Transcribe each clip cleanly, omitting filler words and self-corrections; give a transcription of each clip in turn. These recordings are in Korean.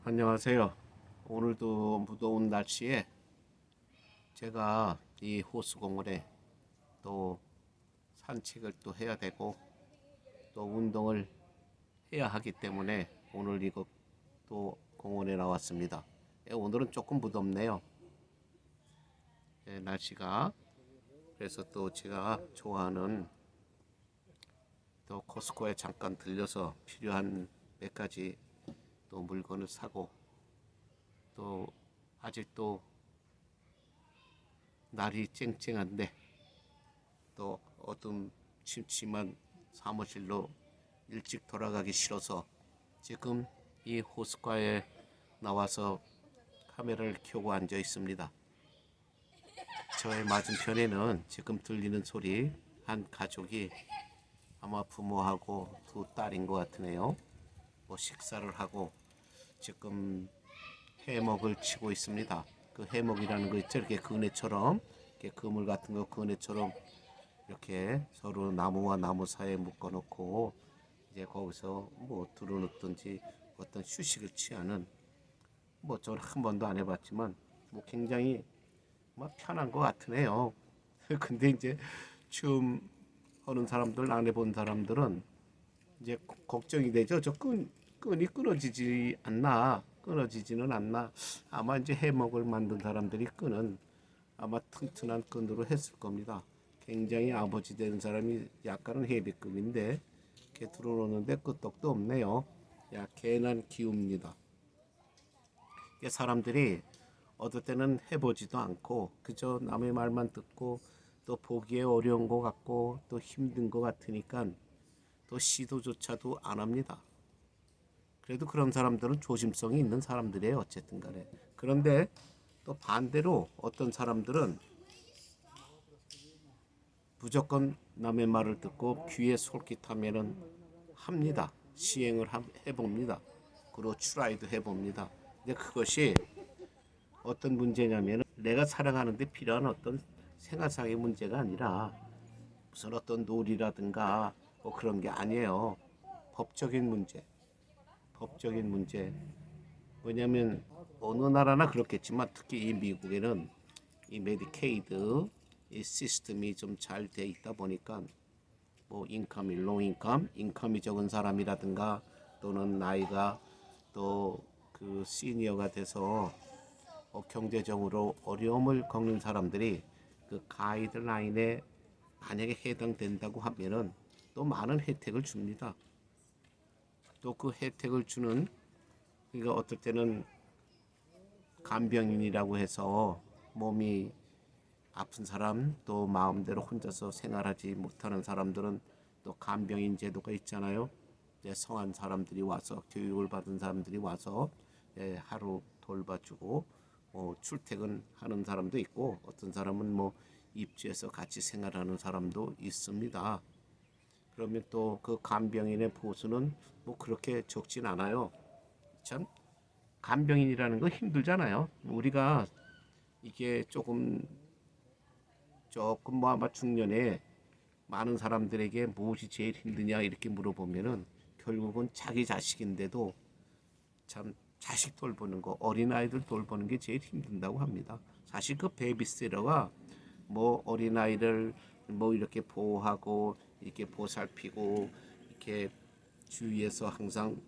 안녕하세요. 오늘도 무더운 날씨에 제가 이 호수공원에 또 산책을 또 해야 되고 또 운동을 해야 하기 때문에 오늘 이거 또 공원에 나왔습니다. 오늘은 조금 무덥네요. 날씨가. 그래서 또 제가 좋아하는 또 코스코에 잠깐 들려서 필요한 몇 가지 또 물건을 사고 또 아직도 날이 쨍쨍한데 또 어둠 침침한 사무실로 일찍 돌아가기 싫어서 지금 이 호숫가에 나와서 카메라를 켜고 앉아 있습니다. 저의 맞은편에는 지금 들리는 소리 한 가족이 아마 부모하고 두 딸인 것 같으네요. 뭐 식사를 하고 지금 해먹을 치고 있습니다. 그 해먹이라는 거 있죠. 이렇게 그네처럼 이렇게 그물 같은 거 그네처럼 이렇게 서로 나무와 나무 사이에 묶어 놓고 이제 거기서 뭐 두루놓든지 어떤 휴식을 취하는 뭐 저는 한 번도 안 해봤지만 뭐 굉장히 뭐 편한 것 같으네요. 근데 이제 처음 하는 사람들 안 해본 사람들은 이제 걱정이 되죠. 끈이 끊어지지 않나? 끊어지지는 않나? 아마 이제 해먹을 만든 사람들이 끈은 아마 튼튼한 끈으로 했을 겁니다. 굉장히 아버지 되는 사람이 약간은 헤비급인데 이렇게 들어놓는데 끄떡도 없네요. 야, 괜한 기웁니다. 사람들이 어떨 때는 해보지도 않고 그저 남의 말만 듣고 또 보기에 어려운 것 같고 또 힘든 것 같으니까 또 시도조차도 안 합니다. 그래도 그런 사람들은 조심성이 있는 사람들이에요. 어쨌든 간에. 그런데 또 반대로 어떤 사람들은 무조건 남의 말을 듣고 귀에 솔깃하면은 합니다. 시행을 해봅니다. 그리고 트라이도 해봅니다. 근데 그것이 어떤 문제냐면 내가 살아가는데 필요한 어떤 생활상의 문제가 아니라 무슨 어떤 놀이라든가 뭐 그런 게 아니에요. 법적인 문제. 법적인 문제. 왜냐하면 어느 나라나 그렇겠지만 특히 이 미국에는 이 메디케이드 이 시스템이 좀 잘 돼 있다 보니까 뭐 인컴이 로우 인컴이 적은 사람이라든가 또는 나이가 또 그 시니어가 돼서 경제적으로 어려움을 겪는 사람들이 그 가이드라인에 만약에 해당된다고 하면은 또 많은 혜택을 줍니다. 또 그 혜택을 주는 그러니까 어떨 때는 간병인이라고 해서 몸이 아픈 사람 또 마음대로 혼자서 생활하지 못하는 사람들은 또 간병인 제도가 있잖아요. 성한 사람들이 와서 교육을 받은 사람들이 와서 하루 돌봐주고 출퇴근하는 사람도 있고 어떤 사람은 뭐 입주해서 같이 생활하는 사람도 있습니다. 그러면 또 그 간병인의 보수는 뭐 그렇게 적진 않아요. 참 간병인이라는 거 힘들잖아요. 우리가 이게 조금 뭐 아마 중년에 많은 사람들에게 무엇이 제일 힘드냐 이렇게 물어보면은 결국은 자기 자식인데도 참 자식 돌보는 거 어린아이들 돌보는 게 제일 힘든다고 합니다. 사실 그 베이비시터가 뭐 어린아이를 뭐 이렇게 보호하고 이렇게 보살피고 이렇게 주위에서 항상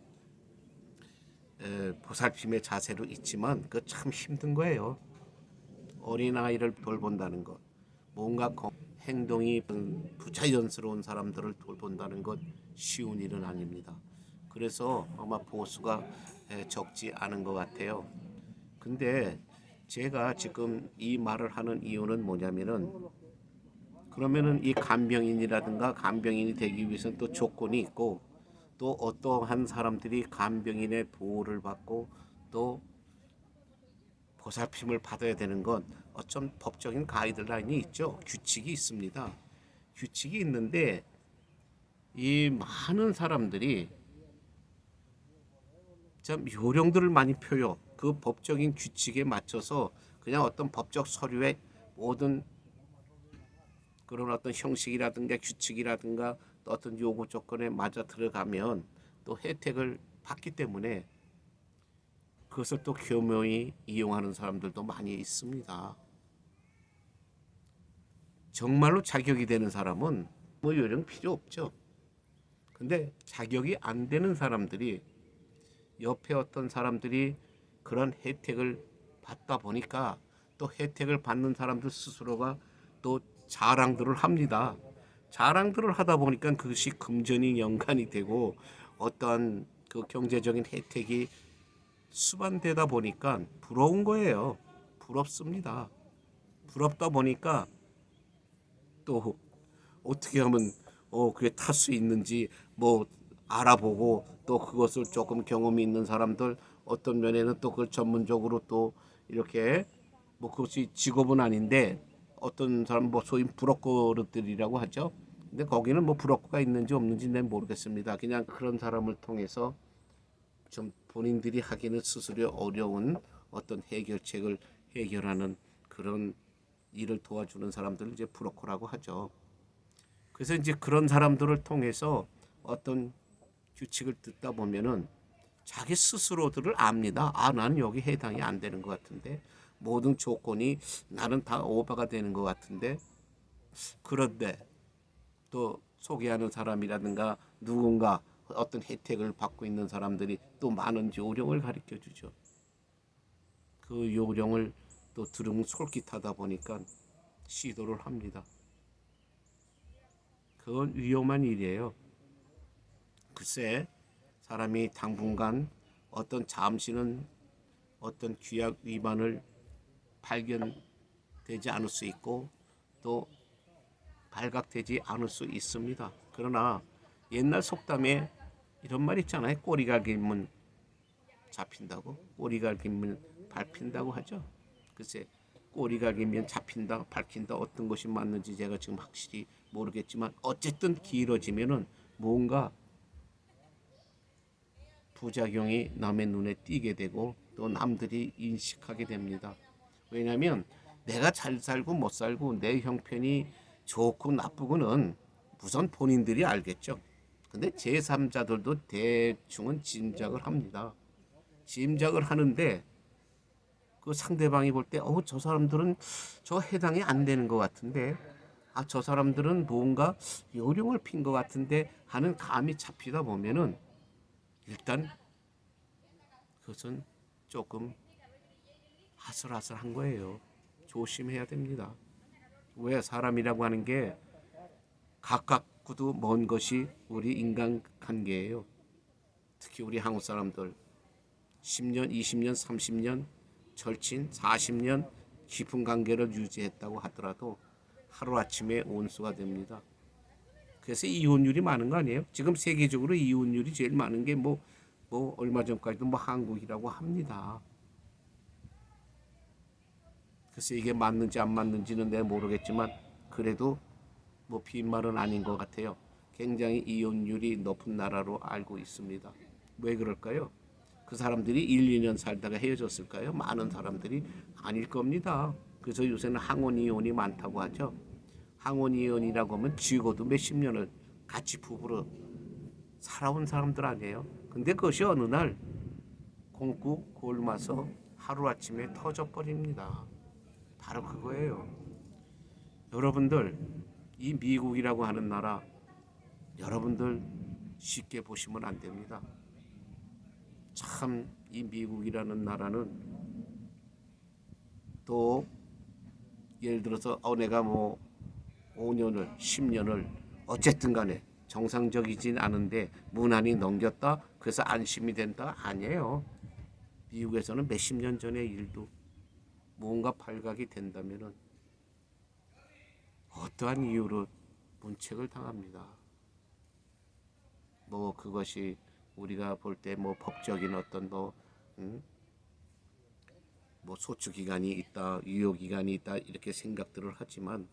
보살핌의 자세로 있지만 그 참 힘든 거예요. 어린아이를 돌본다는 것 뭔가 행동이 부자연스러운 사람들을 돌본다는 것 쉬운 일은 아닙니다. 그래서 아마 보수가 적지 않은 것 같아요. 근데 제가 지금 이 말을 하는 이유는 뭐냐면은 그러면은 이 간병인이라든가 간병인이 되기 위해서는 또 조건이 있고 또 어떠한 사람들이 간병인의 보호를 받고 또 보살핌을 받아야 되는 건 어떤 법적인 가이드라인이 있죠. 규칙이 있습니다. 규칙이 있는데 이 많은 사람들이 참 요령들을 많이 펴요. 그 법적인 규칙에 맞춰서 그냥 어떤 법적 서류에 모든 그런 어떤 형식이라든가 규칙이라든가 어떤 요구 조건에 맞아 들어가면 또 혜택을 받기 때문에 그것을 또 교묘히 이용하는 사람들도 많이 있습니다. 정말로 자격이 되는 사람은 뭐 요령 필요 없죠. 근데 자격이 안 되는 사람들이 옆에 어떤 사람들이 그런 혜택을 받다 보니까 또 혜택을 받는 사람들 스스로가 또 자랑들을 합니다. 자랑들을 하다 보니까 그것이 금전이 연관이 되고 어떠한 그 경제적인 혜택이 수반되다 보니까 부러운 거예요. 부럽습니다. 부럽다 보니까 또 어떻게 하면 그게 탈 수 있는지 뭐 알아보고 또 그것을 조금 경험이 있는 사람들 어떤 면에는 또 그걸 전문적으로 또 이렇게 뭐 그것이 직업은 아닌데 어떤 사람 뭐 소위 브로커들이라고 하죠. 근데 거기는 뭐 브로커가 있는지 없는지 는 모르겠습니다. 그냥 그런 사람을 통해서 좀 본인들이 하기는 스스로 어려운 어떤 해결책을 해결하는 그런 일을 도와주는 사람들을 이제 브로커라고 하죠. 그래서 이제 그런 사람들을 통해서 어떤 규칙을 듣다 보면은 자기 스스로들을 압니다. 아, 나는 여기 해당이 안 되는 것 같은데 모든 조건이 나는 다 오버가 되는 것 같은데 그런데 또 소개하는 사람이라든가 누군가 어떤 혜택을 받고 있는 사람들이 또 많은 요령을 가르쳐 주죠. 그 요령을 또 들으면 솔깃하다 보니까 시도를 합니다. 그건 위험한 일이에요. 글쎄 사람이 당분간 어떤 잠시는 어떤 규약 위반을 발견되지 않을 수 있고 또 발각되지 않을 수 있습니다. 그러나 옛날 속담에 이런 말 있잖아요. 꼬리가 길면 잡힌다고, 꼬리가 길면 밟힌다고 하죠. 글쎄 꼬리가 길면 잡힌다, 밟힌다 어떤 것이 맞는지 제가 지금 확실히 모르겠지만 어쨌든 길어지면은 뭔가 부작용이 남의 눈에 띄게 되고 또 남들이 인식하게 됩니다. 왜냐하면 내가 잘 살고 못 살고 내 형편이 좋고 나쁘고는 우선 본인들이 알겠죠. 근데 제3자들도 대충은 짐작을 합니다. 짐작을 하는데 그 상대방이 볼 때 저 사람들은 저 해당이 안 되는 것 같은데 저 사람들은 뭔가 요령을 핀 것 같은데 하는 감이 잡히다 보면은 일단 그것은 조금 아슬아슬한 거예요. 조심해야 됩니다. 왜 사람이라고 하는 게 가깝고도 먼 것이 우리 인간관계예요. 특히 우리 한국 사람들 10년, 20년, 30년 절친 40년 깊은 관계를 유지했다고 하더라도 하루아침에 온수가 됩니다. 그래서 이혼율이 많은 거 아니에요? 지금 세계적으로 이혼율이 제일 많은 게 뭐 얼마 전까지도 뭐 한국이라고 합니다. 그래서 이게 맞는지 안 맞는지는 내가 모르겠지만 그래도 뭐 빈말은 아닌 것 같아요. 굉장히 이혼율이 높은 나라로 알고 있습니다. 왜 그럴까요? 그 사람들이 1, 2년 살다가 헤어졌을까요? 많은 사람들이 아닐 겁니다. 그래서 요새는 항혼이혼이 많다고 하죠. 항혼이혼이라고 하면 죽어도 몇십 년을 같이 부부로 살아온 사람들 아니에요. 근데 그것이 어느 날 공국 골마서 하루아침에 터져버립니다. 바로 그거예요. 여러분들 이 미국이라고 하는 나라 여러분들 쉽게 보시면 안 됩니다. 참 이 미국이라는 나라는 또 예를 들어서 내가 뭐 5년을 10년을 어쨌든 간에 정상적이진 않은데 무난히 넘겼다 그래서 안심이 된다 아니에요. 미국에서는 몇십 년 전의 일도 뭔가 발각이 된다면은 어떠한 이유로 문책을 당합니다. 뭐 그것이 우리가 볼 때 뭐 법적인 어떤 뭐 소추 기간이 있다, 유효 기간이 있다 이렇게 생각들을 하지만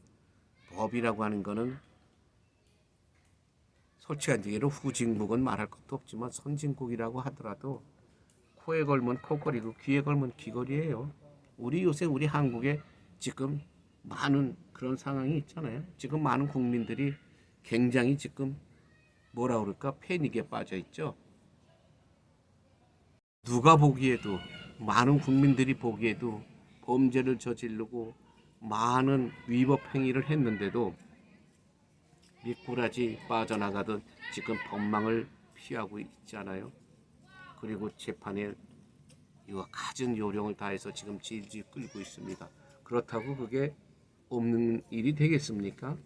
법이라고 하는 거는 솔직한 얘기로 후진국은 말할 것도 없지만 선진국이라고 하더라도 코에 걸면 코걸이고 귀에 걸면 귀걸이에요. 우리 한국에 지금 많은 그런 상황이 있잖아요. 지금 많은 국민들이 굉장히 지금 뭐라 그럴까 패닉에 빠져 있죠. 누가 보기에도 많은 국민들이 보기에도 범죄를 저지르고 많은 위법 행위를 했는데도 미꾸라지 빠져나가듯 지금 법망을 피하고 있잖아요. 그리고 재판에 이와 갖은 요령을 다해서 지금 질질 끌고 있습니다. 그렇다고 그게 없는 일이 되겠습니까?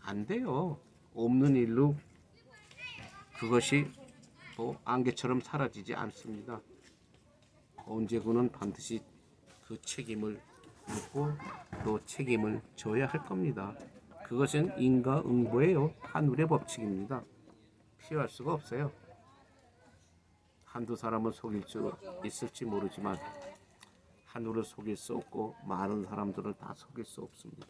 안 돼요. 없는 일로 그것이 뭐 안개처럼 사라지지 않습니다. 언제군은 반드시 그 책임을 묻고 또 책임을 져야 할 겁니다. 그것은 인과응보예요. 하늘의 법칙입니다. 피할 수가 없어요. 한두 사람은 속일 수 있을지 모르지만 하늘을 속일 수 없고 많은 사람들을 다 속일 수 없습니다.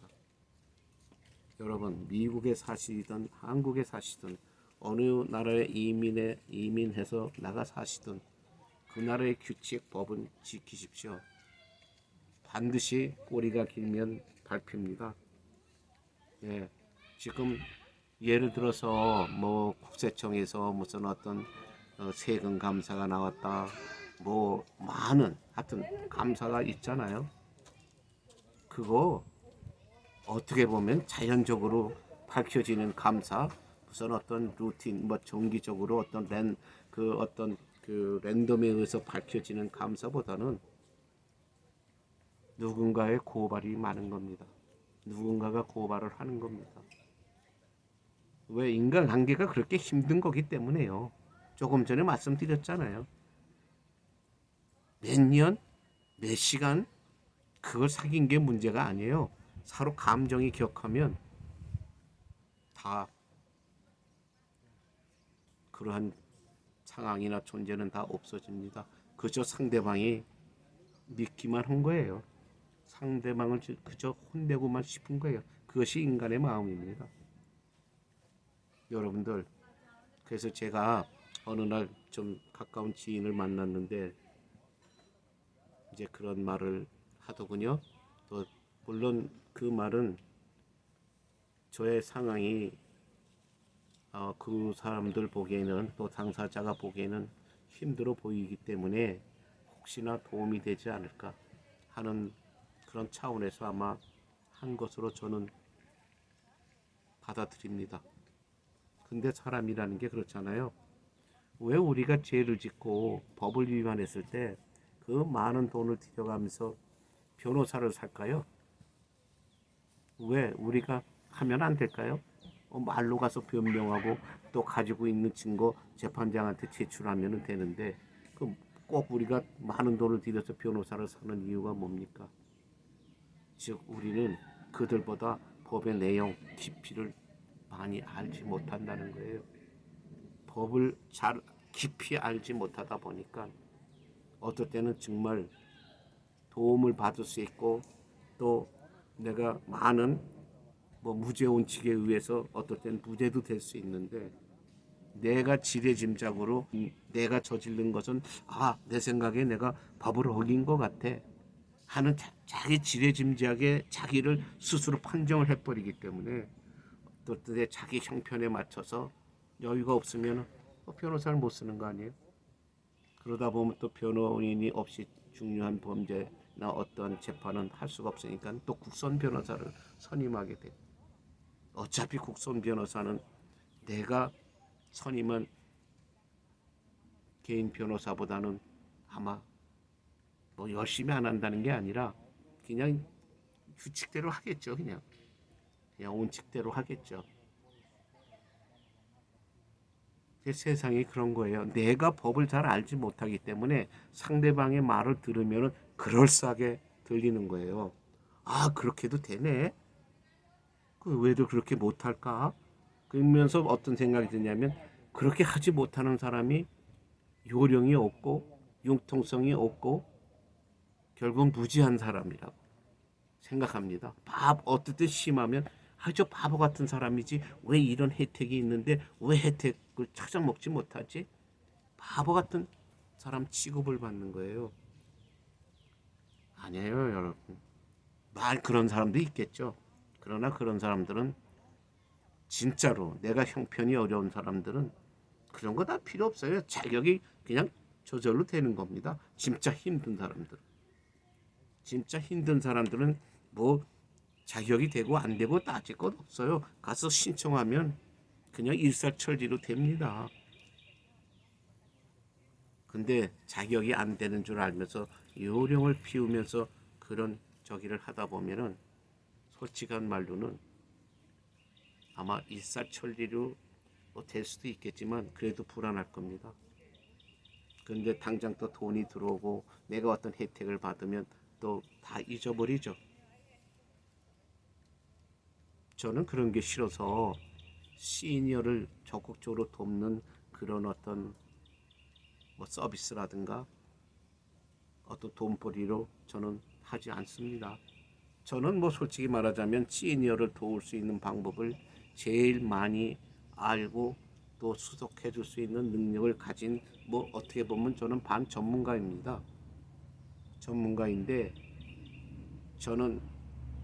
여러분, 미국에 사시든 한국에 사시든 어느 나라에 이민해서 나가 사시든 그 나라의 규칙, 법은 지키십시오. 반드시 꼬리가 길면 밟힙니다. 예, 지금 예를 들어서 뭐 국세청에서 무슨 어떤 세금 감사가 나왔다, 뭐 많은 하여튼 감사가 있잖아요. 그거 어떻게 보면 자연적으로 밝혀지는 감사, 무슨 어떤 루틴, 뭐 정기적으로 어떤 랜덤에 의해서 밝혀지는 감사보다는 누군가의 고발이 많은 겁니다. 누군가가 고발을 하는 겁니다. 왜 인간 관계가 그렇게 힘든 거기 때문에요. 조금 전에 말씀드렸잖아요. 몇 년, 몇 시간 그걸 사귄 게 문제가 아니에요. 서로 감정이 격하면 다 그러한 상황이나 존재는 다 없어집니다. 그저 상대방이 믿기만 한 거예요. 상대방을 그저 혼내고만 싶은 거예요. 그것이 인간의 마음입니다. 여러분들, 그래서 제가 어느 날 좀 가까운 지인을 만났는데 이제 그런 말을 하더군요. 또 물론 그 말은 저의 상황이 그 사람들 보기에는 또 당사자가 보기에는 힘들어 보이기 때문에 혹시나 도움이 되지 않을까 하는 그런 차원에서 아마 한 것으로 저는 받아들입니다. 근데 사람이라는 게 그렇잖아요. 왜 우리가 죄를 짓고 법을 위반했을 때 그 많은 돈을 들여가면서 변호사를 살까요? 왜 우리가 하면 안 될까요? 말로 가서 변명하고 또 가지고 있는 증거 재판장한테 제출하면 되는데 꼭 우리가 많은 돈을 들여서 변호사를 사는 이유가 뭡니까? 즉 우리는 그들보다 법의 내용 깊이를 많이 알지 못한다는 거예요. 법을 잘 깊이 알지 못하다 보니까 어떨 때는 정말 도움을 받을 수 있고 또 내가 많은 뭐 무죄 원칙에 의해서 어떨 때는 무죄도 될 수 있는데 내가 지레짐작으로 내가 저지른 것은 내 생각에 내가 법을 어긴 것 같아 하는 자기 지레짐작에 자기를 스스로 판정을 해버리기 때문에 어떨 때 자기 형편에 맞춰서 여유가 없으면 변호사를 못 쓰는 거 아니에요? 그러다 보면 또 변호인이 없이 중요한 범죄나 어떤 재판은 할 수가 없으니까 또 국선 변호사를 선임하게 돼. 어차피 국선 변호사는 내가 선임한 개인 변호사보다는 아마 뭐 열심히 안 한다는 게 아니라 그냥 규칙대로 하겠죠. 그냥 원칙대로 하겠죠. 세상이 그런 거예요. 내가 법을 잘 알지 못하기 때문에 상대방의 말을 들으면 그럴싸하게 들리는 거예요. 그렇게도 되네. 왜도 그렇게 못할까? 그러면서 어떤 생각이 드냐면 그렇게 하지 못하는 사람이 요령이 없고 융통성이 없고 결국 무지한 사람이라고 생각합니다. 어떨 때 심하면 저 바보 같은 사람이지 왜 이런 혜택이 있는데 왜 혜택을 찾아 먹지 못하지? 바보 같은 사람 취급을 받는 거예요. 아니에요, 여러분. 그런 사람도 있겠죠. 그러나 그런 사람들은 진짜로 내가 형편이 어려운 사람들은 그런 거 다 필요 없어요. 자격이 그냥 저절로 되는 겁니다. 진짜 힘든 사람들. 진짜 힘든 사람들은 뭐 자격이 되고 안 되고 따질 것 없어요. 가서 신청하면 그냥 일사천리로 됩니다. 근데 자격이 안 되는 줄 알면서 요령을 피우면서 그런 저기를 하다 보면은 솔직한 말로는 아마 일사천리로 될 수도 있겠지만 그래도 불안할 겁니다. 근데 당장 또 돈이 들어오고 내가 어떤 혜택을 받으면 또 다 잊어버리죠. 저는 그런 게 싫어서 시니어를 적극적으로 돕는 그런 어떤 뭐 서비스라든가 어떤 돈벌이로 저는 하지 않습니다. 저는 뭐 솔직히 말하자면 시니어를 도울 수 있는 방법을 제일 많이 알고 또 수속해 줄 수 있는 능력을 가진 뭐 어떻게 보면 저는 반 전문가입니다. 전문가인데 저는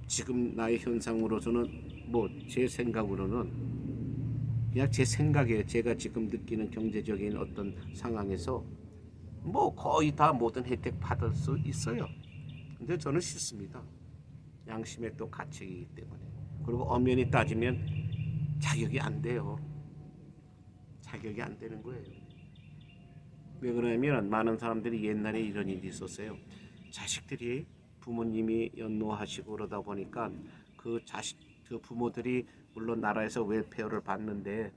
지금 나의 현상으로서는 뭐 제 생각으로는 그냥 제 생각에 제가 지금 느끼는 경제적인 어떤 상황에서 뭐 거의 다 모든 혜택 받을 수 있어요. 근데 저는 싫습니다. 양심의 또 가책이기 때문에. 그리고 엄연히 따지면 자격이 안 돼요. 자격이 안 되는 거예요. 왜 그러냐면 많은 사람들이 옛날에 이런 일이 있었어요. 자식들이 부모님이 연로하시고 그러다 보니까 그 부모들이 물론 나라에서 웰페어를 받는데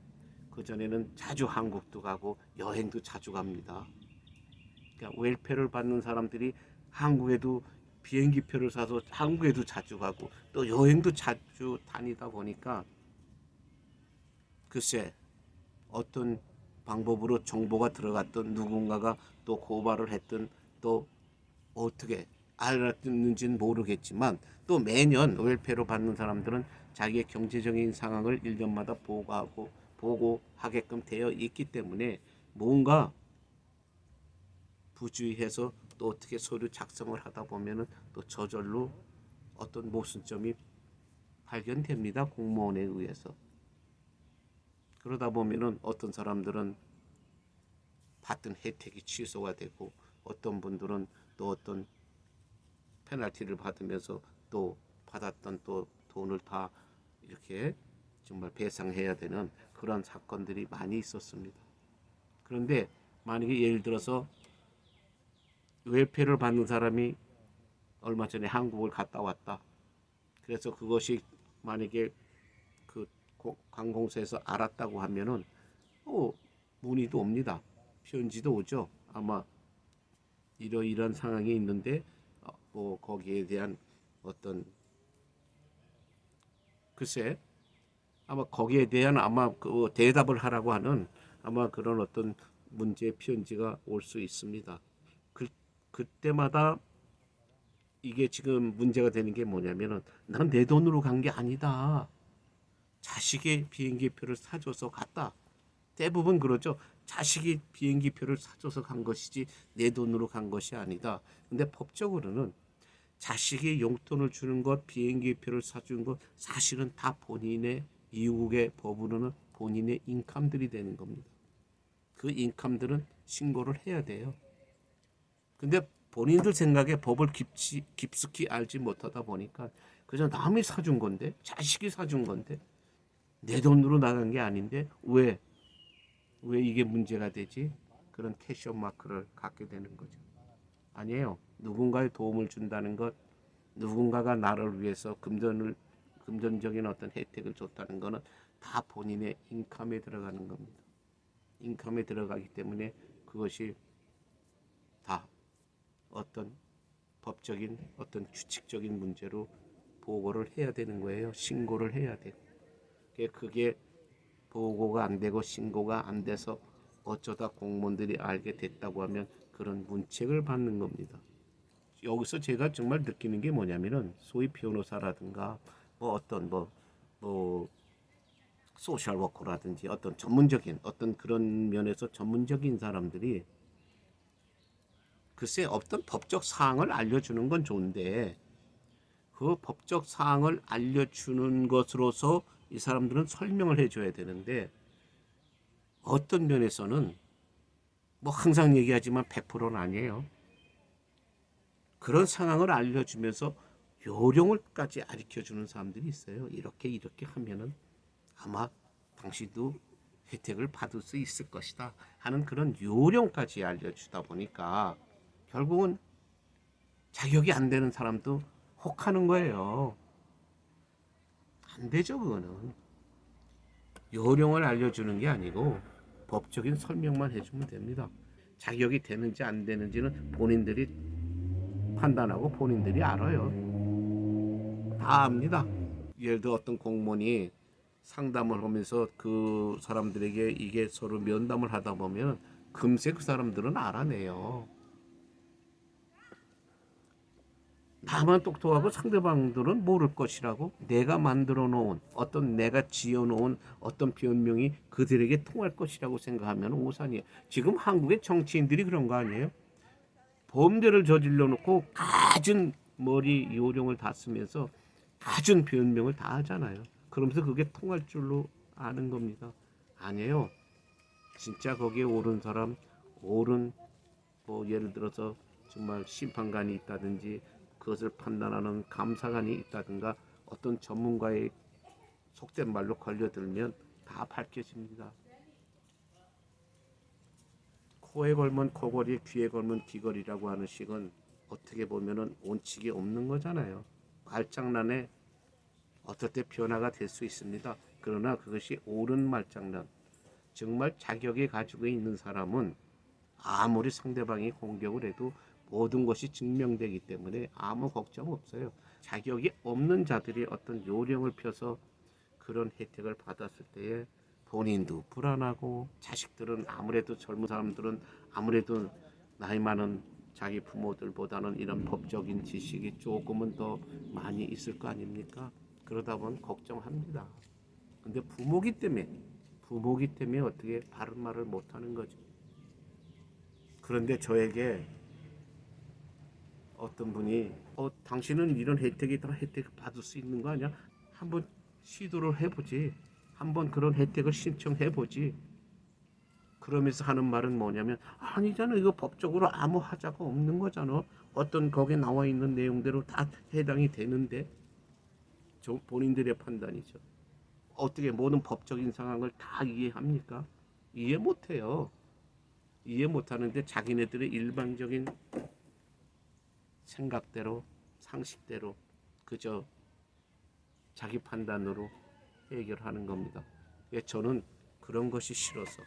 그 전에는 자주 한국도 가고 여행도 자주 갑니다. 그러니까 웰페어를 받는 사람들이 한국에도 비행기표를 사서 한국에도 자주 가고 또 여행도 자주 다니다 보니까 글쎄 어떤 방법으로 정보가 들어갔던 누군가가 또 고발을 했던 또 어떻게 알았는지는 모르겠지만 또 매년 웰페어로 받는 사람들은 자기의 경제적인 상황을 1년마다 보고하게끔 되어 있기 때문에 뭔가 부주의해서 또 어떻게 서류 작성을 하다 보면은 또 저절로 어떤 모순점이 발견됩니다. 공무원에 의해서. 그러다 보면은 어떤 사람들은 받던 혜택이 취소가 되고 어떤 분들은 또 어떤 페널티를 받으면서 또 받았던 또 돈을 다 이렇게 정말 배상해야 되는 그런 사건들이 많이 있었습니다. 그런데 만약에 예를 들어서 웰페어를 받는 사람이 얼마 전에 한국을 갔다 왔다. 그래서 그것이 만약에 그 관공서에서 알았다고 하면은 문의도 옵니다. 편지도 오죠. 아마 이런 상황이 있는데 뭐 거기에 대한 어떤 글쎄 아마 거기에 대한 아마 그 대답을 하라고 하는 아마 그런 어떤 문제 편지가 올 수 있습니다. 그때마다 이게 지금 문제가 되는 게 뭐냐면은 난 내 돈으로 간 게 아니다. 자식의 비행기표를 사줘서 갔다. 대부분 그러죠. 자식이 비행기표를 사줘서 간 것이지 내 돈으로 간 것이 아니다. 근데 법적으로는 자식이 용돈을 주는 것, 비행기표를 사준 것 사실은 다 본인의 미국의 법으로는 본인의 인컴들이 되는 겁니다. 그 인컴들은 신고를 해야 돼요. 근데 본인들 생각에 법을 깊숙이 알지 못하다 보니까 그저 남이 사준 건데 자식이 사준 건데 내 돈으로 나간 게 아닌데 왜 이게 문제가 되지? 그런 캐셔 마크를 갖게 되는 거죠. 아니에요. 누군가의 도움을 준다는 것, 누군가가 나를 위해서 금전적인 어떤 혜택을 줬다는 것은 다 본인의 인컴에 들어가는 겁니다. 인컴에 들어가기 때문에 그것이 다 어떤 법적인 어떤 규칙적인 문제로 보고를 해야 되는 거예요. 신고를 해야 돼요. 그게 보고가 안 되고 신고가 안 돼서 어쩌다 공무원들이 알게 됐다고 하면 그런 문책을 받는 겁니다. 여기서 제가 정말 느끼는 게 뭐냐면은 소위 변호사라든가 뭐 어떤 뭐 소셜 워커라든지 어떤 전문적인 어떤 그런 면에서 전문적인 사람들이 글쎄 어떤 법적 사항을 알려주는 건 좋은데 그 법적 사항을 알려주는 것으로서 이 사람들은 설명을 해줘야 되는데 어떤 면에서는 뭐 항상 얘기하지만 100%는 아니에요. 그런 상황을 알려주면서 요령을까지 가르쳐주는 사람들이 있어요. 이렇게 하면은 아마 당신도 혜택을 받을 수 있을 것이다 하는 그런 요령까지 알려주다 보니까 결국은 자격이 안 되는 사람도 혹하는 거예요. 안 되죠, 그거는. 요령을 알려주는 게 아니고 법적인 설명만 해주면 됩니다. 자격이 되는지 안 되는지는 본인들이 판단하고 본인들이 알아요. 다 압니다. 예를 들어 어떤 공무원이 상담을 하면서 그 사람들에게 이게 서로 면담을 하다 보면 금세 그 사람들은 알아내요. 나만 똑똑하고 상대방들은 모를 것이라고 내가 만들어 놓은 어떤 내가 지어 놓은 어떤 변명이 그들에게 통할 것이라고 생각하면 오산이에요. 지금 한국의 정치인들이 그런 거 아니에요? 범죄를 저질러 놓고 갖은 머리 요령을 다 쓰면서 갖은 변명을 다 하잖아요. 그러면서 그게 통할 줄로 아는 겁니다. 아니에요. 진짜 거기에 옳은 사람, 옳은 뭐 예를 들어서 정말 심판관이 있다든지 그것을 판단하는 감사관이 있다든가 어떤 전문가의 속된 말로 걸려들면 다 밝혀집니다. 코에 걸면 코걸이, 귀에 걸면 귀걸이라고 하는 식은 어떻게 보면은 원칙이 없는 거잖아요. 말장난에 어떨 때 변화가 될 수 있습니다. 그러나 그것이 옳은 말장난, 정말 자격이 가지고 있는 사람은 아무리 상대방이 공격을 해도 모든 것이 증명되기 때문에 아무 걱정 없어요. 자격이 없는 자들이 어떤 요령을 펴서 그런 혜택을 받았을 때에 본인도 불안하고 자식들은 아무래도 젊은 사람들은 아무래도 나이 많은 자기 부모들보다는 이런 법적인 지식이 조금은 더 많이 있을 거 아닙니까? 그러다 보면 걱정합니다. 근데 부모기 때문에 어떻게 바른 말을 못하는 거죠. 그런데 저에게 어떤 분이 당신은 이런 혜택이 다 혜택 받을 수 있는 거 아니야? 한번 시도를 해보지. 한번 그런 혜택을 신청해보지. 그러면서 하는 말은 뭐냐면 아니잖아, 이거 법적으로 아무 하자가 없는 거잖아. 어떤 거기에 나와 있는 내용대로 다 해당이 되는데 본인들의 판단이죠. 어떻게 모든 법적인 상황을 다 이해합니까? 이해 못해요. 이해 못하는데 자기네들의 일방적인 생각대로 상식대로 그저 자기 판단으로 해결하는 겁니다. 저는 그런 것이 싫어서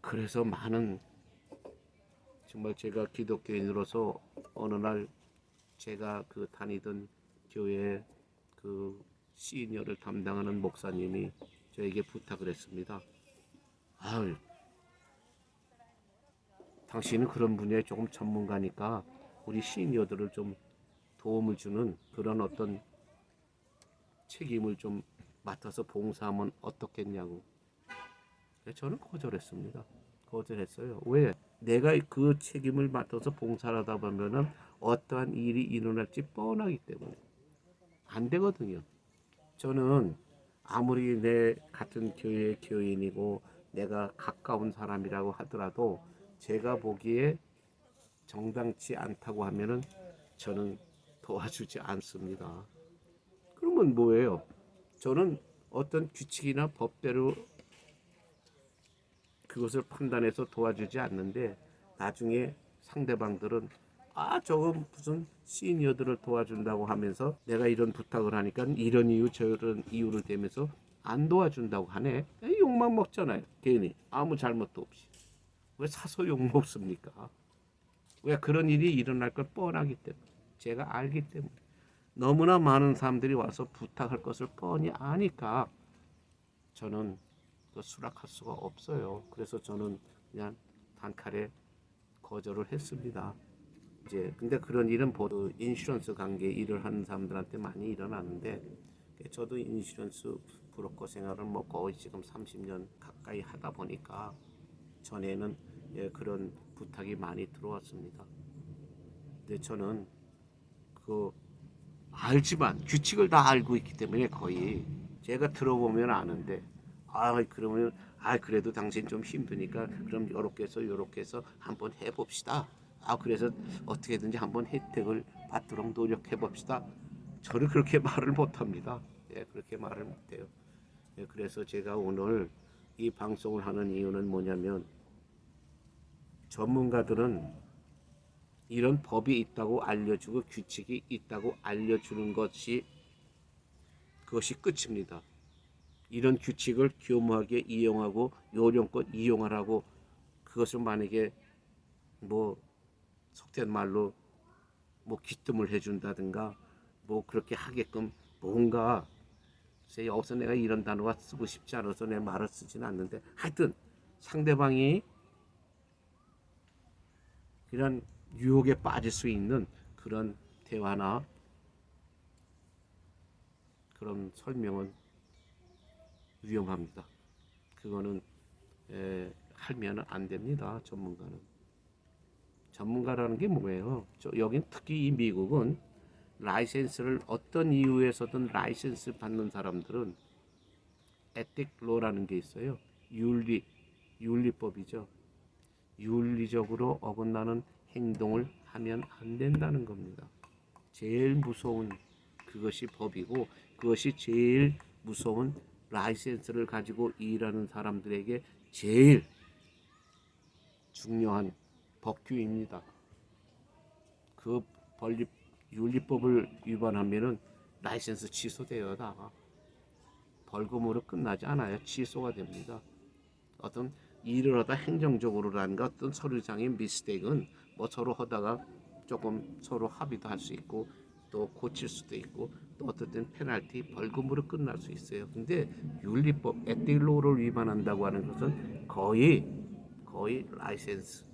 그래서 많은 정말 제가 기독교인으로서 어느 날 제가 그 다니던 교회 그 시니어를 담당하는 목사님이 저에게 부탁을 했습니다. 아유, 당신은 그런 분야에 조금 전문가니까 우리 시니어들을 좀 도움을 주는 그런 어떤 책임을 좀 맡아서 봉사하면 어떻겠냐고. 저는 거절했습니다. 거절했어요. 왜? 내가 그 책임을 맡아서 봉사를 하다 보면은 어떠한 일이 일어날지 뻔하기 때문에 안 되거든요. 저는 아무리 내 같은 교회의 교인이고 내가 가까운 사람이라고 하더라도 제가 보기에 정당치 않다고 하면은 저는 도와주지 않습니다. 그러면 뭐예요? 저는 어떤 규칙이나 법대로 그것을 판단해서 도와주지 않는데 나중에 상대방들은 저건 무슨 시니어들을 도와준다고 하면서 내가 이런 부탁을 하니까 이런 이유 저런 이유를 대면서 안 도와준다고 하네. 욕만 먹잖아요. 괜히 아무 잘못도 없이. 왜 사서 욕 먹습니까? 왜 그런 일이 일어날 걸 뻔하기 때문에 제가 알기 때문에 너무나 많은 사람들이 와서 부탁할 것을 뻔히 아니까 저는 수락할 수가 없어요. 그래서 저는 그냥 단칼에 거절을 했습니다. 이제 근데 그런 일은 보통 인슈런스 관계 일을 하는 사람들한테 많이 일어나는데 저도 인슈런스 브로커 생활을 뭐 거의 지금 30년 가까이 하다 보니까 전에는 그런 부탁이 많이 들어왔습니다. 근데 저는 그 알지만 규칙을 다 알고 있기 때문에 거의 제가 들어보면 아는데 그러면 그래도 당신 좀 힘드니까 그럼 요렇게 해서 한번 해봅시다. 그래서 어떻게든지 한번 혜택을 받도록 노력해 봅시다. 저는 그렇게 말을 못합니다. 예, 그렇게 말을 못해요. 예, 그래서 제가 오늘 이 방송을 하는 이유는 뭐냐면, 전문가들은 이런 법이 있다고 알려주고 규칙이 있다고 알려주는 그것이 끝입니다. 이런 규칙을 교묘하게 이용하고 요령껏 이용하라고, 그것을 만약에 뭐 속된 말로 뭐 귀뜸을 해준다든가 뭐 그렇게 하게끔 뭔가, 여기서 내가 이런 단어가 쓰고 싶지 않아서 내 말을 쓰지는 않는데, 하여튼 상대방이 이런 유혹에 빠질 수 있는 그런 대화나 그런 설명은 위험합니다. 그거는 하면 안 됩니다. 전문가라는 게 뭐예요? 여긴 특히 이 미국은 라이센스를 어떤 이유에서든 라이센스 받는 사람들은 에틱로라는 게 있어요. 윤리법이죠. 윤리적으로 어긋나는 행동을 하면 안 된다는 겁니다. 제일 무서운 그것이 법이고, 그것이 제일 무서운 라이센스를 가지고 일하는 사람들에게 제일 중요한 법규입니다. 그 윤리법을 위반하면은 라이센스 취소돼요. 다 벌금으로 끝나지 않아요. 취소가 됩니다. 어떤 일을 하다 행정적으로라든가 어떤 서류상의 미스테이크는 뭐 서로 하다가 조금 서로 합의도 할 수 있고 또 고칠 수도 있고, 또 어떨 땐 페널티 벌금으로 끝날 수 있어요. 근데 윤리법 에틱로를 위반한다고 하는 것은 거의 라이센스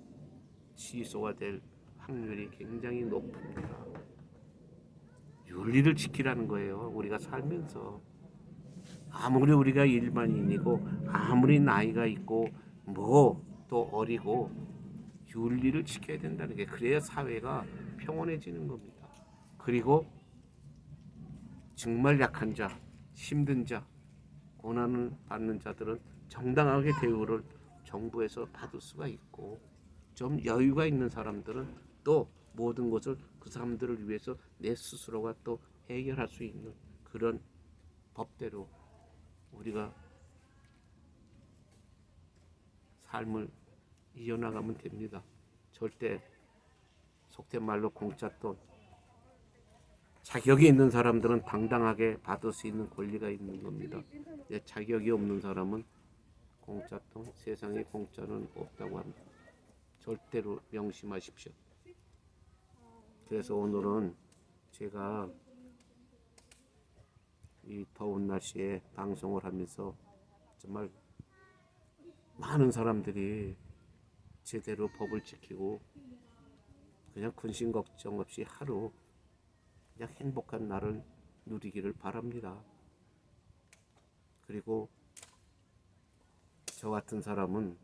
취소가 될 확률이 굉장히 높습니다. 윤리를 지키라는 거예요. 우리가 살면서 아무리 우리가 일반인이고 아무리 나이가 있고 뭐 또 어리고 윤리를 지켜야 된다는 게, 그래야 사회가 평온해지는 겁니다. 그리고 정말 약한 자, 힘든 자, 고난을 받는 자들은 정당하게 대우를 정부에서 받을 수가 있고, 좀 여유가 있는 사람들은 또 모든 것을 그 사람들을 위해서 내 스스로가 또 해결할 수 있는 그런 법대로 우리가 삶을 이어나가면 됩니다. 절대 속된 말로 공짜 돈, 자격이 있는 사람들은 당당하게 받을 수 있는 권리가 있는 겁니다. 자격이 없는 사람은 공짜 돈, 세상에 공짜는 없다고 합니다. 절대로 명심하십시오. 그래서 오늘은 제가 이 더운 날씨에 방송을 하면서 정말 많은 사람들이 제대로 법을 지키고 그냥 근심 걱정 없이 하루 그냥 행복한 날을 누리기를 바랍니다. 그리고 저 같은 사람은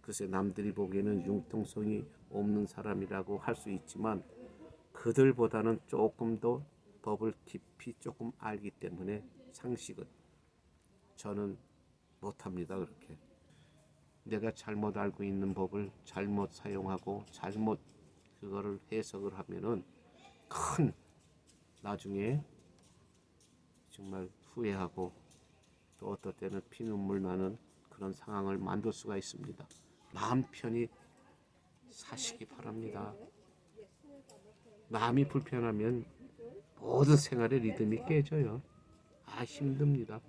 글쎄 남들이 보기에는 융통성이 없는 사람이라고 할 수 있지만, 그들보다는 조금 더 법을 깊이 조금 알기 때문에 상식은 저는 못합니다. 그렇게 내가 잘못 알고 있는 법을 잘못 사용하고 잘못 그거를 해석을 하면은 큰 나중에 정말 후회하고 또 어떨 때는 피눈물 나는 그런 상황을 만들 수가 있습니다. 마음 편히 사시기 바랍니다. 마음이 불편하면 모든 생활의 리듬이 깨져요. 힘듭니다.